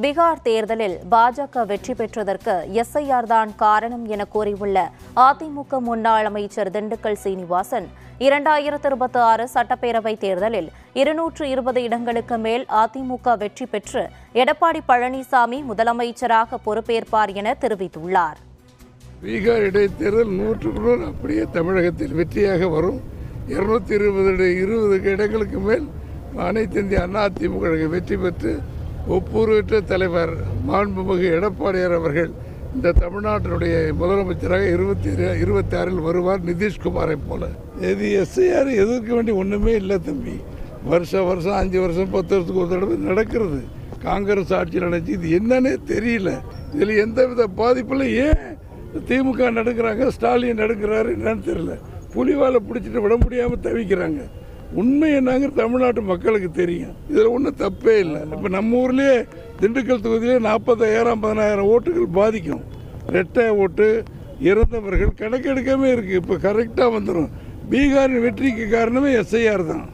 பீகார் தேர்தலில் பாஜக வெற்றி பெற்றதற்கு எஸ்ஐஆர் தான் காரணம் என கூறியுள்ள அதிமுக முன்னாள் அமைச்சர் திண்டுக்கல் சீனிவாசன் 2026 சட்டப்பேரவைத் தேர்தலில் 220 இடங்களுக்கு மேல் அதிமுக வெற்றி பெற்று எடப்பாடி பழனிசாமி முதலமைச்சராக பொறுப்பேற்பார் என தெரிவித்துள்ளார். பீகார் இடைத்தேர்தல் 100% அப்படியே தமிழகத்தில் வெற்றியாக வரும். 220 இடங்களுக்கு மேல் அனைத்து இந்திய அண்ணா அதிமுக வெற்றி பெற்று ஒப்புரவற்ற தலைவர் மாண்புமிகு எடப்பாடியார் அவர்கள் இந்த தமிழ்நாட்டினுடைய முதலமைச்சராக 26 வருவார், நிதிஷ்குமாரை போல. இது எஸ்ஐஆர் எதிர்க்க வேண்டிய ஒன்றுமே இல்லை தம்பி. வருஷம் 5 வருஷம் 10 வருஷத்துக்கு ஒரு தடவை நடக்கிறது. காங்கிரஸ் ஆட்சி நடந்துச்சு, இது என்னன்னே தெரியல. இதில் எந்தவித பாதிப்பில் ஏன் திமுக நடக்கிறாங்க, ஸ்டாலின் நடக்கிறாரு என்னன்னு தெரியல. புலிவாலை பிடிச்சிட்டு விட முடியாமல் தவிக்கிறாங்க. உண்மை என்னங்க தமிழ்நாட்டு மக்களுக்கு தெரியும். இதில் ஒன்றும் தப்பே இல்லை. இப்போ நம்ம ஊர்லேயே திண்டுக்கல் தொகுதியிலே 40,000-50,000 ஓட்டுகள் பாதிக்கும். ரெட்டை ஓட்டு, இறந்தவர்கள் கணக்கெடுக்காமே இருக்குது. இப்போ கரெக்டாக வந்துடும். பீகாரின் வெற்றிக்கு காரணமே எஸ்ஐஆர் தான்.